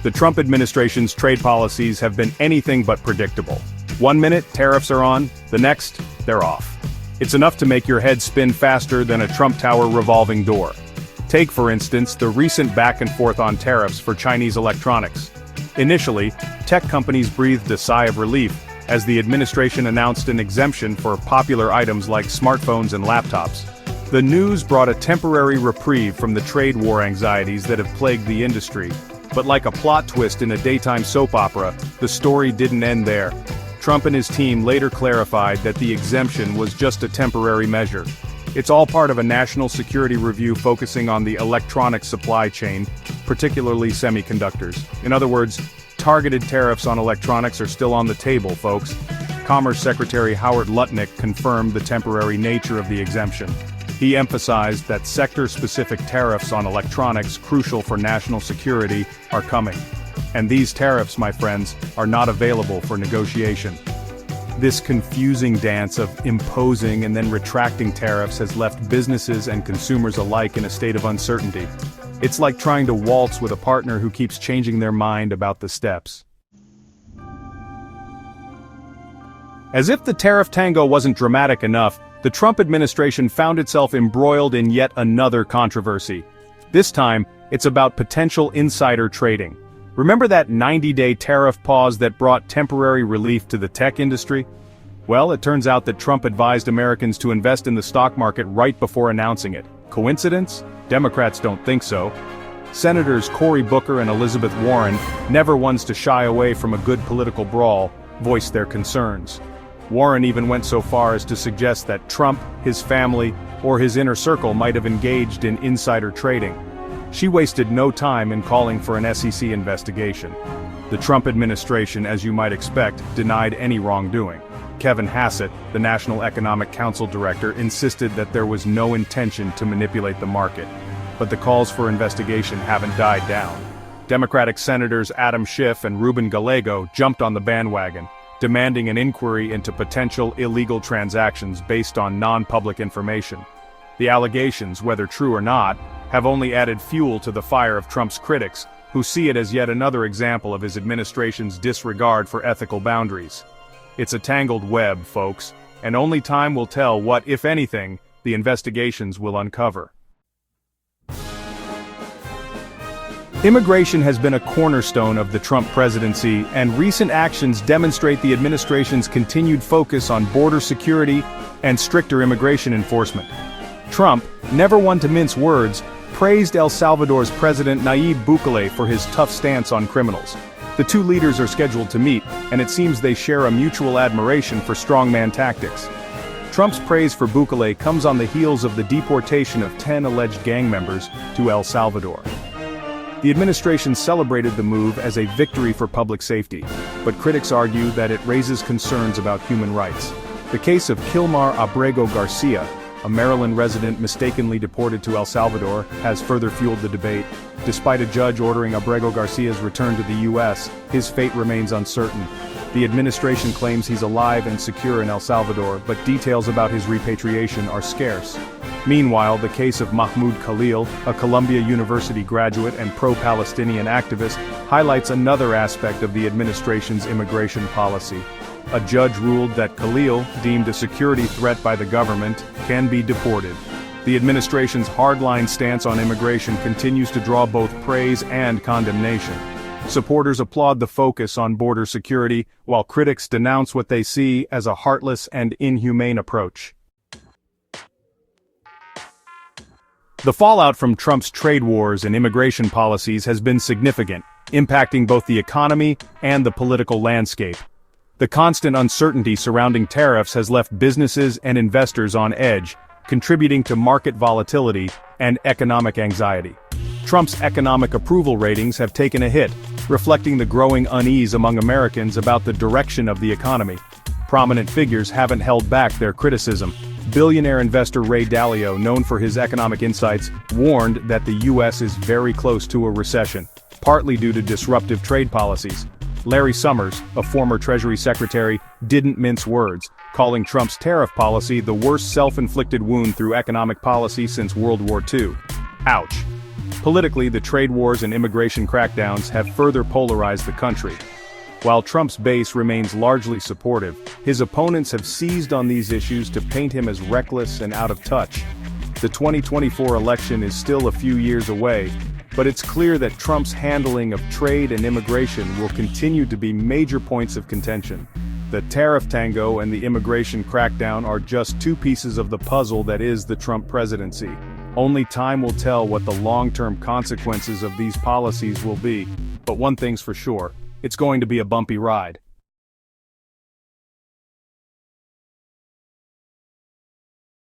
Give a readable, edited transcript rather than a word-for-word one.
The Trump administration's trade policies have been anything but predictable. One minute, tariffs are on, the next, they're off. It's enough to make your head spin faster than a Trump Tower revolving door. Take, for instance, the recent back and forth on tariffs for Chinese electronics. Initially, tech companies breathed a sigh of relief as the administration announced an exemption for popular items like smartphones and laptops. The news brought a temporary reprieve from the trade war anxieties that have plagued the industry. But like a plot twist in a daytime soap opera, the story didn't end there. Trump and his team later clarified that the exemption was just a temporary measure. It's all part of a national security review focusing on the electronic supply chain, particularly semiconductors. In other words, targeted tariffs on electronics are still on the table, folks. Commerce Secretary Howard Lutnick confirmed the temporary nature of the exemption. He emphasized that sector-specific tariffs on electronics crucial for national security are coming. And these tariffs, my friends, are not available for negotiation. This confusing dance of imposing and then retracting tariffs has left businesses and consumers alike in a state of uncertainty. It's like trying to waltz with a partner who keeps changing their mind about the steps. As if the tariff tango wasn't dramatic enough, the Trump administration found itself embroiled in yet another controversy. This time, it's about potential insider trading. Remember that 90-day tariff pause that brought temporary relief to the tech industry? Well, it turns out that Trump advised Americans to invest in the stock market right before announcing it. Coincidence? Democrats don't think so. Senators Cory Booker and Elizabeth Warren, never ones to shy away from a good political brawl, voiced their concerns. Warren even went so far as to suggest that Trump, his family, or his inner circle might have engaged in insider trading. She wasted no time in calling for an SEC investigation. The Trump administration, as you might expect, denied any wrongdoing. Kevin Hassett, the National Economic Council director, insisted that there was no intention to manipulate the market. But the calls for investigation haven't died down. Democratic Senators Adam Schiff and Ruben Gallego jumped on the bandwagon, demanding an inquiry into potential illegal transactions based on non-public information. The allegations, whether true or not, have only added fuel to the fire of Trump's critics, who see it as yet another example of his administration's disregard for ethical boundaries. It's a tangled web, folks, and only time will tell what, if anything, the investigations will uncover. Immigration has been a cornerstone of the Trump presidency, and recent actions demonstrate the administration's continued focus on border security and stricter immigration enforcement. Trump, never one to mince words, praised El Salvador's President Nayib Bukele for his tough stance on criminals. The two leaders are scheduled to meet, and it seems they share a mutual admiration for strongman tactics. Trump's praise for Bukele comes on the heels of the deportation of 10 alleged gang members to El Salvador. The administration celebrated the move as a victory for public safety, but critics argue that it raises concerns about human rights. The case of Kilmar Abrego Garcia, a Maryland resident mistakenly deported to El Salvador, has further fueled the debate. Despite a judge ordering Abrego Garcia's return to the U.S., his fate remains uncertain. The administration claims he's alive and secure in El Salvador, but details about his repatriation are scarce. Meanwhile, the case of Mahmoud Khalil, a Columbia University graduate and pro-Palestinian activist, highlights another aspect of the administration's immigration policy. A judge ruled that Khalil, deemed a security threat by the government, can be deported. The administration's hardline stance on immigration continues to draw both praise and condemnation. Supporters applaud the focus on border security, while critics denounce what they see as a heartless and inhumane approach. The fallout from Trump's trade wars and immigration policies has been significant, impacting both the economy and the political landscape. The constant uncertainty surrounding tariffs has left businesses and investors on edge, contributing to market volatility and economic anxiety. Trump's economic approval ratings have taken a hit, reflecting the growing unease among Americans about the direction of the economy. Prominent figures haven't held back their criticism. Billionaire investor Ray Dalio, known for his economic insights, warned that the U.S. is very close to a recession, partly due to disruptive trade policies. Larry Summers, a former Treasury Secretary, didn't mince words, calling Trump's tariff policy the worst self-inflicted wound through economic policy since World War II. Ouch. Politically, the trade wars and immigration crackdowns have further polarized the country. While Trump's base remains largely supportive, his opponents have seized on these issues to paint him as reckless and out of touch. The 2024 election is still a few years away, but it's clear that Trump's handling of trade and immigration will continue to be major points of contention. The tariff tango and the immigration crackdown are just two pieces of the puzzle that is the Trump presidency. Only time will tell what the long-term consequences of these policies will be, but one thing's for sure, it's going to be a bumpy ride.